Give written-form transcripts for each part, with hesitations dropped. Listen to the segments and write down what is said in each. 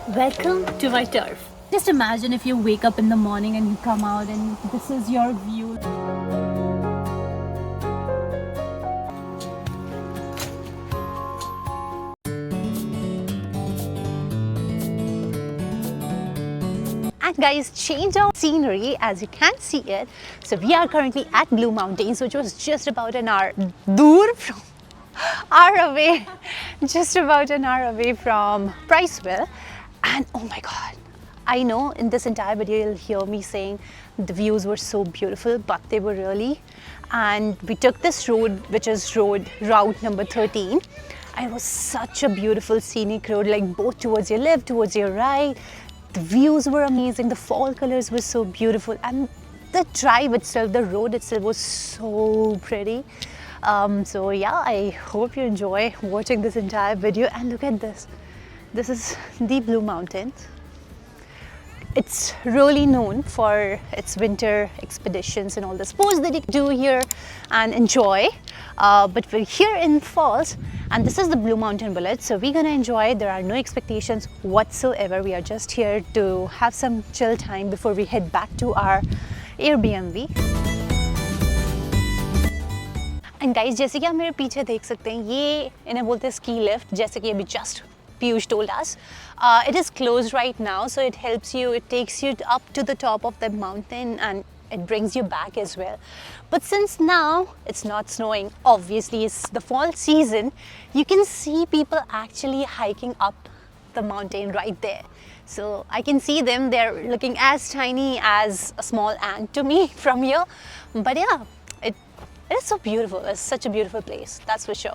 Welcome to my turf. Just imagine if you wake up in the morning and you come out and this is your view. And guys, change of scenery as you can see it. So we are currently at Blue Mountains, which was just about an hour away, just about an hour away from Priceville. And oh my god, I know in this entire video you'll hear me saying the views were so beautiful, but they were really. And we took this road, which is route number 13. And it was such a beautiful scenic road, like both towards your left, towards your right. The views were amazing, the fall colors were so beautiful, and the drive itself, the road itself was so pretty. So yeah, I hope you enjoy watching this entire video. And look at this. This is the Blue Mountains. It's really known for its winter expeditions and all the sports that you do here and enjoy. But we're here in falls, and this is the Blue Mountain Village, so we're gonna enjoy it. There are no expectations whatsoever. We are just here to have some chill time before we head back to our Airbnb. And guys, जैसे कि आप मेरे पीछे देख सकते हैं, ये इन्हें बोलते हैं ski lift, जैसे कि अभी just Piyush told us. It is closed right now, so it helps you, it takes you up to the top of the mountain and it brings you back as well. But since now it's not snowing, obviously it's the fall season, you can see people actually hiking up the mountain right there. So I can see them, they're looking as tiny as a small ant to me from here. But yeah, it is so beautiful. It's such a beautiful place, that's for sure.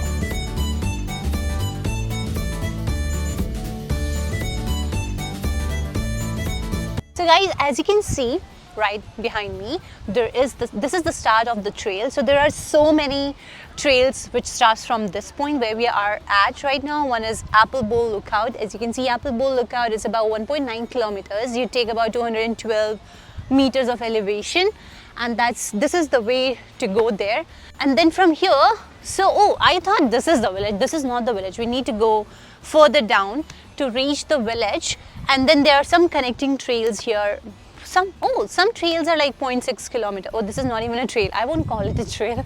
So guys, as you can see right behind me, this is the start of the trail. So there are so many trails which starts from this point where we are at right now. One is Apple Bowl Lookout. As you can see, Apple Bowl Lookout is about 1.9 kilometers. You take about 212 meters of elevation, and this is the way to go there. And then from here, I thought this is the village. This is not the village. We need to go further down to reach the village. And then there are some connecting trails here. Some trails are like 0.6 kilometers. Oh, this is not even a trail. I won't call it a trail.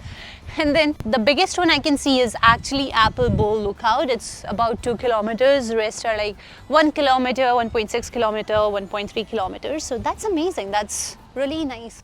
And then the biggest one I can see is actually Apple Bowl Lookout. It's about 2 kilometers. The rest are like 1 kilometer, 1.6 kilometer, 1.3 kilometers. So that's amazing. That's really nice.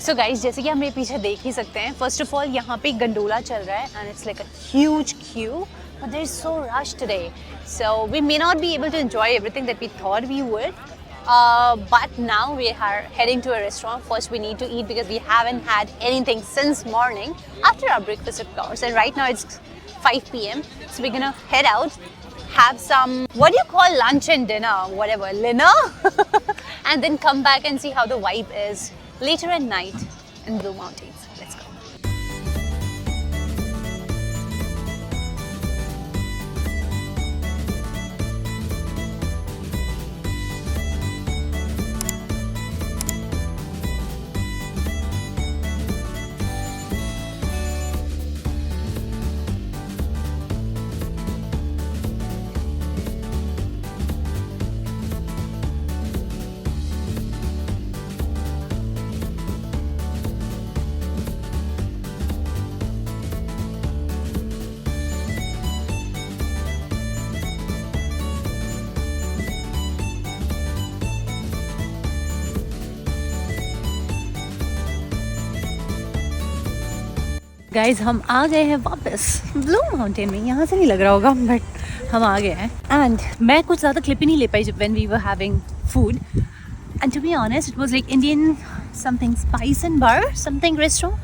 So guys, जैसे कि आप मेरे पीछे देख ही सकते हैं, first of all यहाँ पे गंडोला चल रहा है and it's like a huge queue, but there is so rush today, so we may not be able to enjoy everything that we thought we would. But now we are heading to a restaurant. First we need to eat because we haven't had anything since morning after our breakfast of course, and right now it's 5 p.m. so we're gonna head out, have some, what do you call lunch and dinner, whatever, dinner and then come back and see how the vibe is later at night in Blue Mountains. Let's go. Guys हम आ गए हैं वापस blue mountain में. यहाँ से नहीं लग रहा होगा बट हम आ गए हैं. एंड मैं कुछ ज़्यादा क्लिप ही नहीं ले पाई जब when we were having food. And to be honest it was like Indian something spice and bar something restaurant.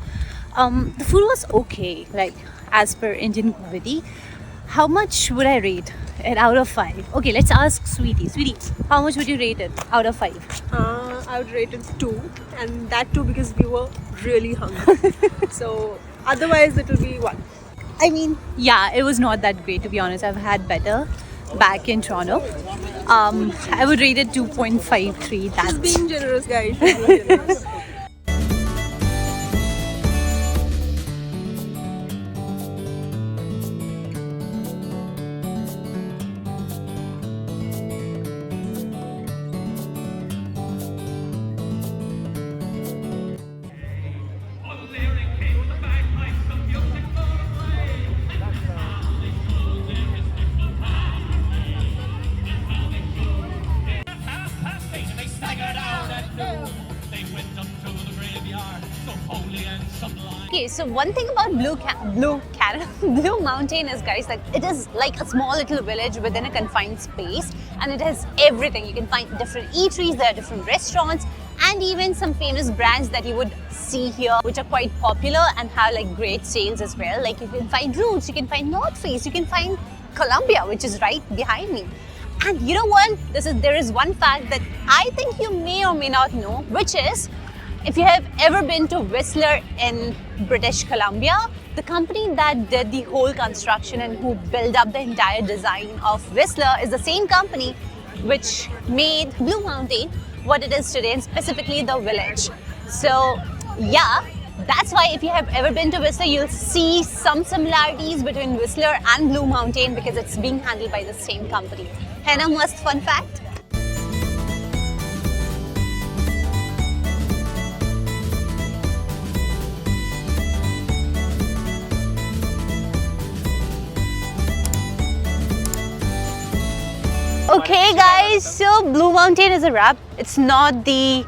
The food was okay, like as per Indian quality. How much would I rate it out of 5? Okay, let's ask Sweetie. Sweetie, how much would you rate it out of 5? I would rate it 2, and that too because we were really hungry. So otherwise it will be 1. I mean, yeah, it was not that great to be honest. I've had better. back in Toronto. I would rate it 2.53. Just That's being generous, guys. Just being generous. They staggered out at noon. They went up to the graveyard, so holy and sublime. okay. So one thing about Blue Mountain is, guys, that it is like a small little village within a confined space, and it has everything. You can find different eateries, there are different restaurants, and even some famous brands that you would see here, which are quite popular and have like great sales as well. Like you can find Roots, you can find North Face, you can find Columbia, which is right behind me. And you know what? There is one fact that I think you may or may not know, which is if you have ever been to Whistler in British Columbia, the company that did the whole construction and who built up the entire design of Whistler is the same company which made Blue Mountain what it is today, and specifically the village. So yeah, that's why if you have ever been to Whistler, you'll see some similarities between Whistler and Blue Mountain because it's being handled by the same company. है ना मस्त fun fact? Okay guys, so Blue Mountain is a wrap. It's not the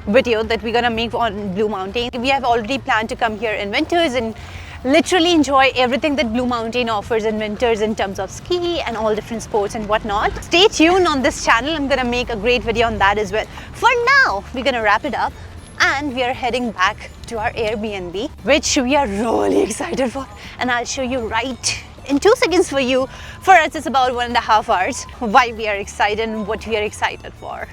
video that we're gonna make on Blue Mountain. We have already planned to come here in winters and literally enjoy everything that Blue Mountain offers in winters in terms of ski and all different sports and whatnot. Stay tuned on this channel. I'm gonna make a great video on that as well. For now, we're gonna wrap it up and we are heading back to our Airbnb, which we are really excited for, and I'll show you right in 2 seconds for you. For us, it's about 1.5 hours. Why we are excited and what we are excited for.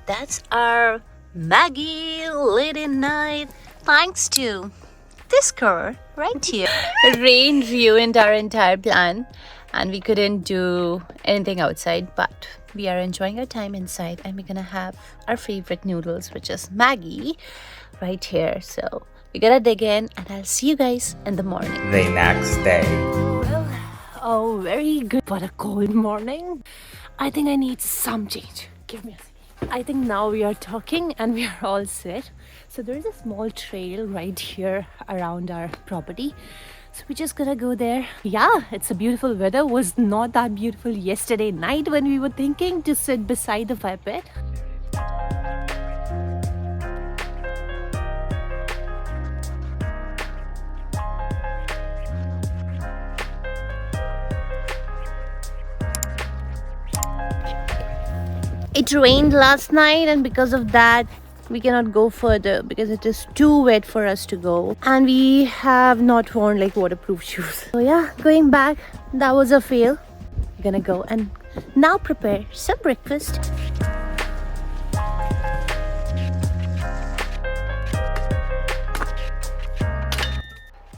That's our Maggie late night, thanks to this car right here. Rain ruined our entire plan and we couldn't do anything outside, but we are enjoying our time inside and we're gonna have our favorite noodles, which is Maggie, right here. So we're gonna dig in and I'll see you guys in the morning. The next day. Well, oh, very good, but a cold morning. I think I need some change. Give me a second. I think now we are talking and we are all set. So there is a small trail right here around our property. So we're just gonna go there. Yeah, it's a beautiful weather. Was not that beautiful yesterday night when we were thinking to sit beside the fire pit. It rained last night and because of that we cannot go further because it is too wet for us to go, and we have not worn like waterproof shoes. So yeah, going back, that was a fail. We're gonna go and now prepare some breakfast.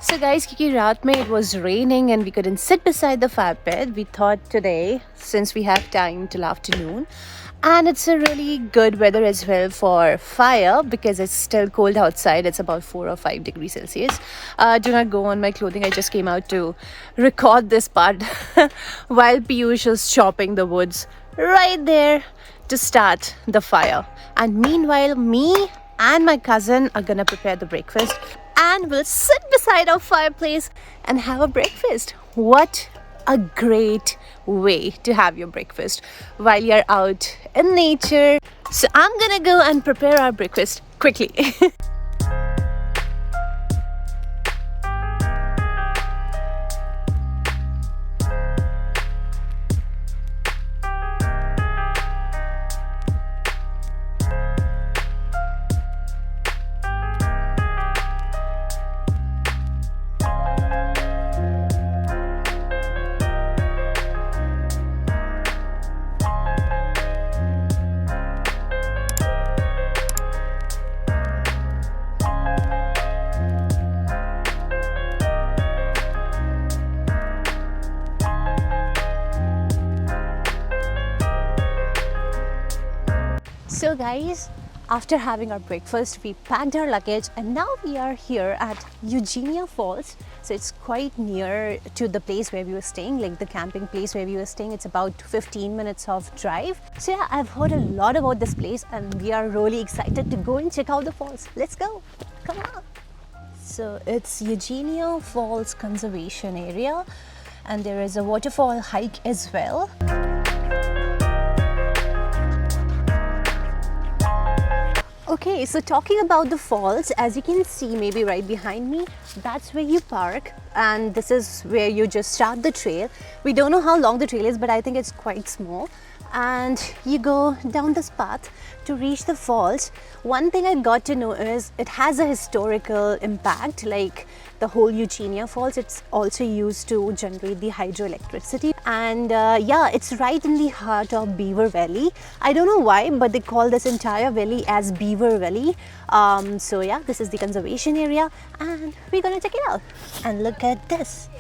So guys, क्योंकि रात में it was raining and we couldn't sit beside the fire pit, we thought today, since we have time till afternoon, and it's a really good weather as well for fire because it's still cold outside. It's about 4 or 5 degrees Celsius. Do not go on my clothing. I just came out to record this part while Piyush is chopping the woods right there to start the fire. And meanwhile, me and my cousin are gonna prepare the breakfast and we'll sit beside our fireplace and have a breakfast. What a great way to have your breakfast while you're out in nature. So I'm gonna go and prepare our breakfast quickly. So guys, after having our breakfast, we packed our luggage and now we are here at Eugenia Falls. So it's quite near to the place where we were staying, like the camping place where we were staying. It's about 15 minutes of drive. So yeah, I've heard a lot about this place and we are really excited to go and check out the falls. Let's go, come on. So it's Eugenia Falls Conservation Area and there is a waterfall hike as well. Okay, so talking about the falls, as you can see maybe right behind me, that's where you park and this is where you just start the trail. We don't know how long the trail is, but I think it's quite small. And you go down this path to reach the falls. One thing I got to know is it has a historical impact, like the whole Eugenia Falls. It's also used to generate the hydroelectricity. And yeah, it's right in the heart of Beaver Valley. I don't know why, but they call this entire valley as Beaver Valley. So yeah, this is the conservation area and we're gonna check it out. And look at this.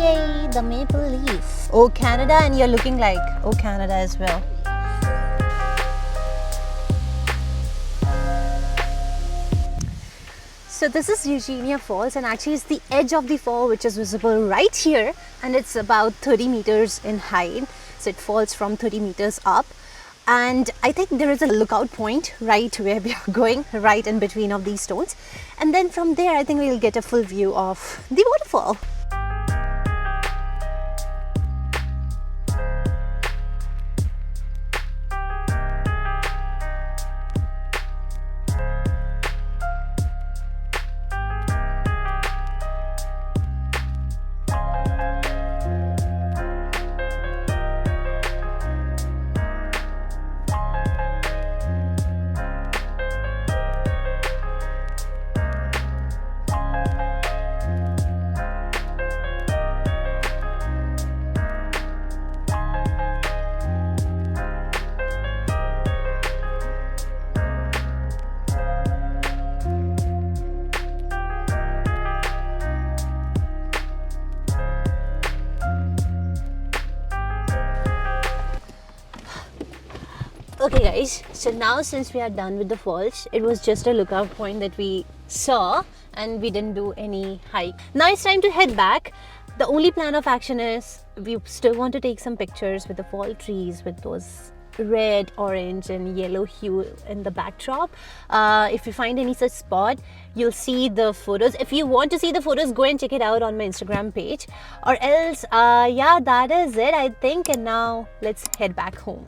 Yay, the maple leaf. Oh, Canada, and you're looking like Oh, Canada as well. So this is Eugenia Falls and actually it's the edge of the fall which is visible right here and it's about 30 meters in height. So it falls from 30 meters up. And I think there is a lookout point right where we are going, right in between of these stones. And then from there, I think we'll get a full view of the waterfall. Okay guys, so now since we are done with the falls, it was just a lookout point that we saw and we didn't do any hike. Now it's time to head back. The only plan of action is we still want to take some pictures with the fall trees with those red, orange and yellow hue in the backdrop. If you find any such spot, you'll see the photos. If you want to see the photos, go and check it out on my Instagram page. Or else, yeah, that is it I think. And now let's head back home.